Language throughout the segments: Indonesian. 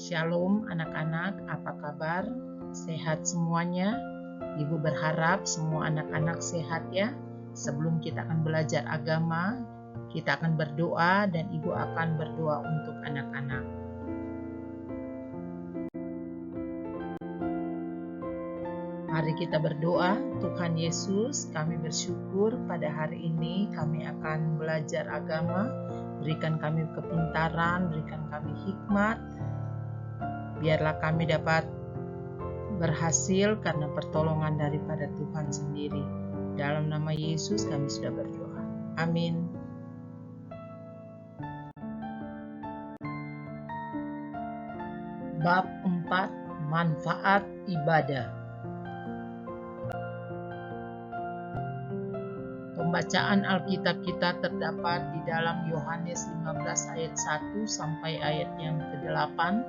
Shalom anak-anak, apa kabar? Sehat semuanya? Ibu berharap semua anak-anak sehat ya. Sebelum kita akan belajar agama, kita akan berdoa dan Ibu akan berdoa untuk anak-anak. Mari kita berdoa. Tuhan Yesus, kami bersyukur pada hari ini kami akan belajar agama. Berikan kami kepintaran, berikan kami hikmat. Biarlah kami dapat berhasil karena pertolongan daripada Tuhan sendiri. Dalam nama Yesus kami sudah berdoa. Amin. Bab 4. Manfaat ibadah. Pembacaan Alkitab kita terdapat di dalam Yohanes 15 ayat 1 sampai ayat yang ke-8,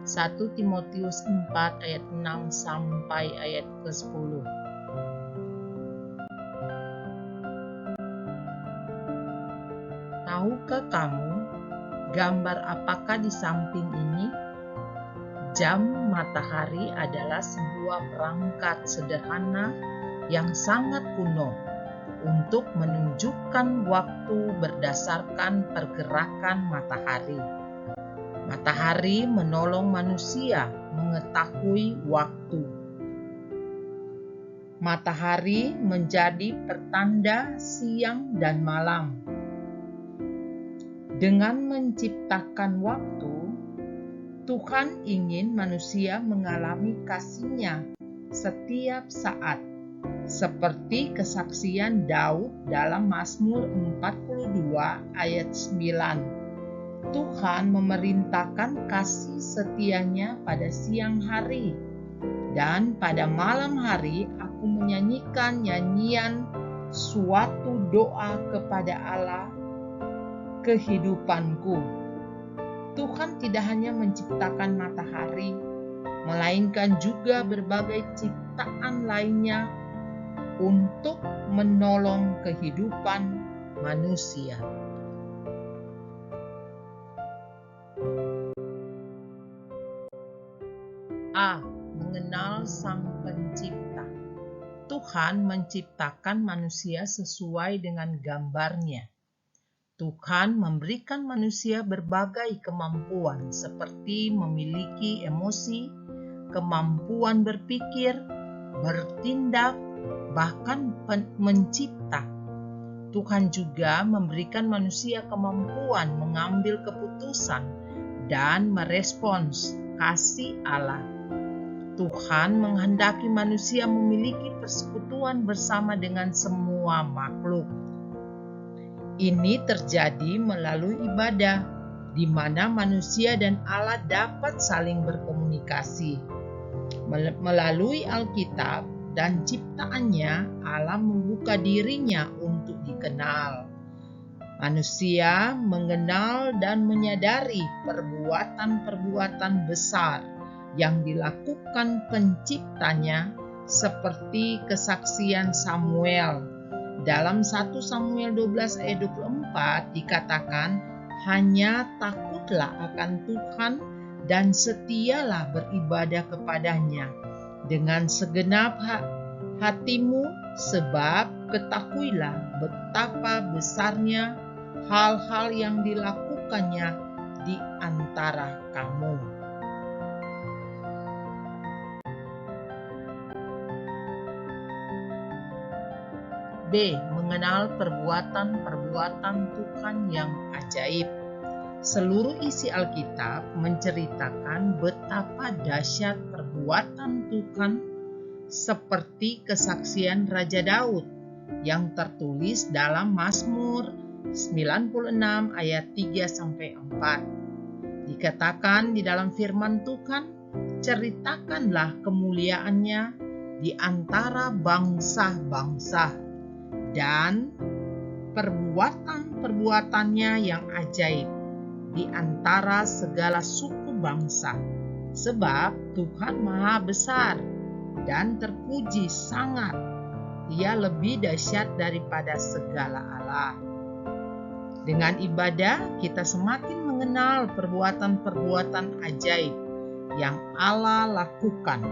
1 Timotius 4 ayat 6 sampai ayat ke-10. Tahukah kamu gambar apakah di samping ini? Jam matahari adalah sebuah perangkat sederhana yang sangat kuno untuk menunjukkan waktu berdasarkan pergerakan matahari. Matahari menolong manusia mengetahui waktu. Matahari menjadi pertanda siang dan malam. Dengan menciptakan waktu, Tuhan ingin manusia mengalami kasih-Nya setiap saat, seperti kesaksian Daud dalam Mazmur 42 ayat 9. Tuhan memerintahkan kasih setia-Nya pada siang hari, dan pada malam hari aku menyanyikan nyanyian suatu doa kepada Allah kehidupanku. Tuhan tidak hanya menciptakan matahari, melainkan juga berbagai ciptaan lainnya untuk menolong kehidupan manusia. A. Mengenal Sang Pencipta. Tuhan menciptakan manusia sesuai dengan gambar-Nya. Tuhan memberikan manusia berbagai kemampuan seperti memiliki emosi, kemampuan berpikir, bertindak, bahkan mencipta. Tuhan juga memberikan manusia kemampuan mengambil keputusan dan merespons kasih Allah. Tuhan menghendaki manusia memiliki persekutuan bersama dengan semua makhluk. Ini terjadi melalui ibadah, di mana manusia dan Allah dapat saling berkomunikasi. Melalui Alkitab dan ciptaannya, Allah membuka diri-Nya untuk dikenal. Manusia mengenal dan menyadari perbuatan-perbuatan besar yang dilakukan penciptanya, seperti kesaksian Samuel. Dalam 1 Samuel 12 ayat 24 dikatakan, hanya takutlah akan Tuhan dan setialah beribadah kepadanya dengan segenap hatimu, sebab ketahuilah betapa besarnya hal-hal yang dilakukannya di antara kamu. B. Mengenal perbuatan-perbuatan Tuhan yang ajaib. Seluruh isi Alkitab menceritakan betapa dahsyat perbuatan Tuhan, seperti kesaksian Raja Daud yang tertulis dalam Mazmur 96 ayat 3-4. Dikatakan di dalam firman Tuhan, ceritakanlah kemuliaan-Nya di antara bangsa-bangsa dan perbuatan-perbuatannya yang ajaib di antara segala suku bangsa, sebab Tuhan Maha Besar dan terpuji sangat. Ia lebih dahsyat daripada segala Allah. Dengan ibadah, kita semakin mengenal perbuatan-perbuatan ajaib yang Allah lakukan.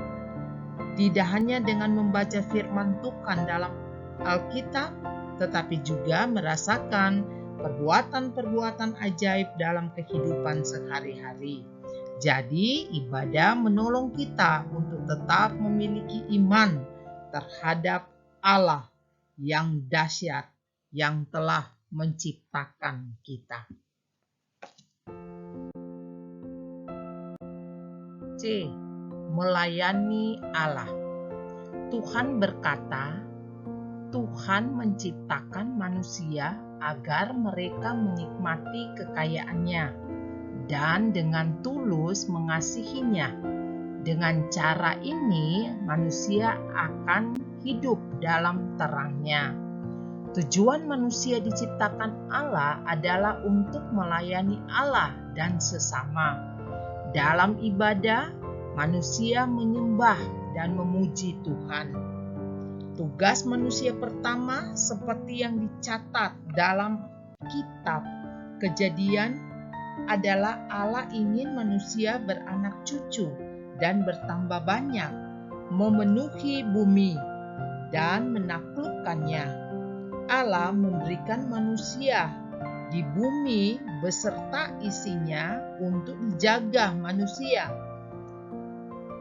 Tidak hanya dengan membaca firman Tuhan dalam Alkitab, tetapi juga merasakan perbuatan-perbuatan ajaib dalam kehidupan sehari-hari. Jadi, ibadah menolong kita untuk tetap memiliki iman terhadap Allah yang dahsyat yang telah menciptakan kita. C. Melayani Allah. Tuhan berkata, Tuhan menciptakan manusia agar mereka menikmati kekayaannya dan dengan tulus mengasihinya. Dengan cara ini, manusia akan hidup dalam terangnya. Tujuan manusia diciptakan Allah adalah untuk melayani Allah dan sesama. Dalam ibadah, manusia menyembah dan memuji Tuhan. Tugas manusia pertama seperti yang dicatat dalam kitab Kejadian adalah Allah ingin manusia beranak cucu dan bertambah banyak, memenuhi bumi dan menaklukkannya. Allah memberikan manusia di bumi beserta isinya untuk dijaga manusia.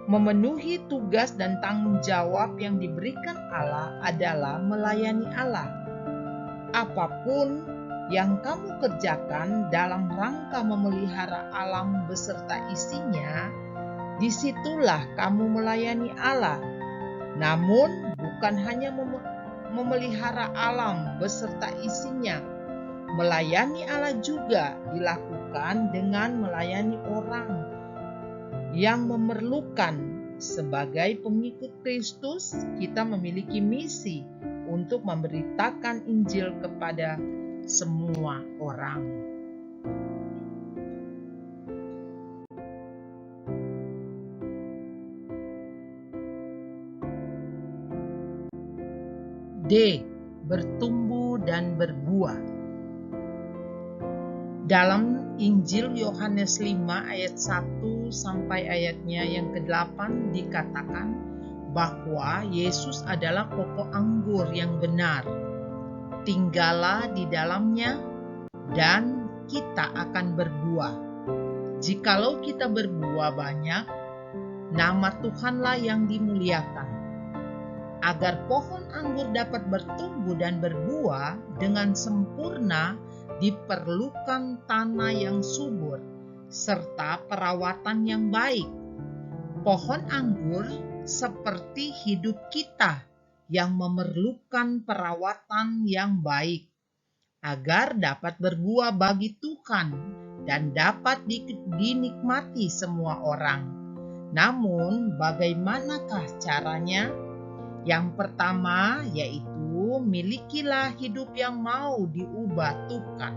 Memenuhi tugas dan tanggung jawab yang diberikan Allah adalah melayani Allah. Apapun yang kamu kerjakan dalam rangka memelihara alam beserta isinya, disitulah kamu melayani Allah. Namun bukan hanya memelihara alam beserta isinya, melayani Allah juga dilakukan dengan melayani orang yang memerlukan. Sebagai pengikut Kristus, kita memiliki misi untuk memberitakan Injil kepada semua orang. D. Bertumbuh dan berbuah. Dalam Injil Yohanes 5 ayat 1 sampai ayatnya yang ke-8 dikatakan bahwa Yesus adalah pokok anggur yang benar. Tinggallah di dalamnya dan kita akan berbuah. Jikalau kita berbuah banyak, nama Tuhanlah yang dimuliakan. Agar pohon anggur dapat bertumbuh dan berbuah dengan sempurna, diperlukan tanah yang subur serta perawatan yang baik. Pohon anggur seperti hidup kita yang memerlukan perawatan yang baik agar dapat berbuah bagi Tuhan dan dapat dinikmati semua orang. Namun, bagaimanakah caranya? Yang pertama yaitu milikilah hidup yang mau diubah Tuhan.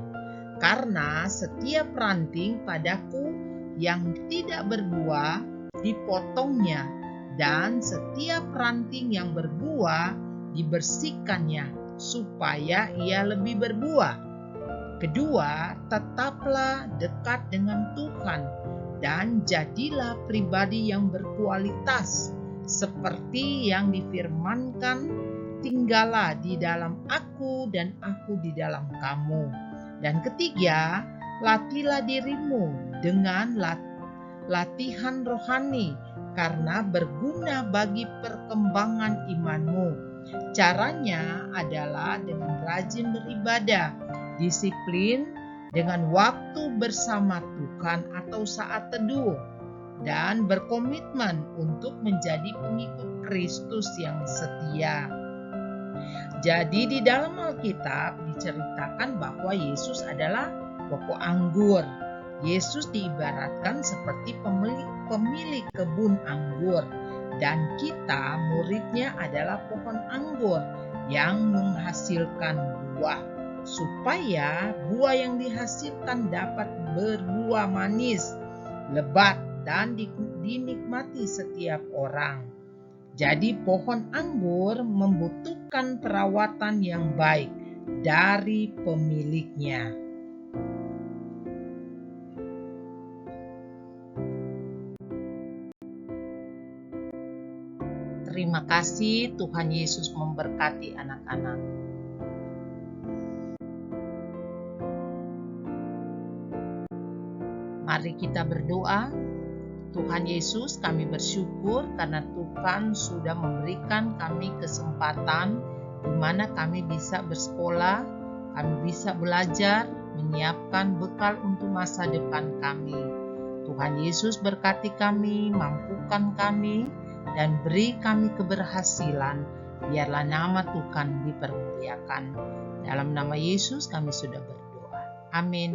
Karena setiap ranting padaku yang tidak berbuah dipotongnya, dan setiap ranting yang berbuah dibersihkannya supaya ia lebih berbuah. Kedua, tetaplah dekat dengan Tuhan dan jadilah pribadi yang berkualitas. Seperti yang difirmankan, tinggallah di dalam aku dan aku di dalam kamu. Dan ketiga, latihlah dirimu dengan latihan rohani karena berguna bagi perkembangan imanmu. Caranya adalah dengan rajin beribadah, disiplin dengan waktu bersama Tuhan atau saat teduh, dan berkomitmen untuk menjadi pengikut Kristus yang setia. Jadi di dalam Alkitab diceritakan bahwa Yesus adalah pokok anggur. Yesus diibaratkan seperti pemilik kebun anggur, dan kita muridnya adalah pohon anggur yang menghasilkan buah, supaya buah yang dihasilkan dapat berbuah manis, lebat, dan dinikmati setiap orang. Jadi pohon anggur membutuhkan perawatan yang baik dari pemiliknya. Terima kasih, Tuhan Yesus memberkati anak-anak. Mari kita berdoa. Tuhan Yesus, kami bersyukur karena Tuhan sudah memberikan kami kesempatan di mana kami bisa bersekolah, kami bisa belajar, menyiapkan bekal untuk masa depan kami. Tuhan Yesus berkati kami, mampukan kami, dan beri kami keberhasilan. Biarlah nama Tuhan dipermuliakan. Dalam nama Yesus kami sudah berdoa. Amin.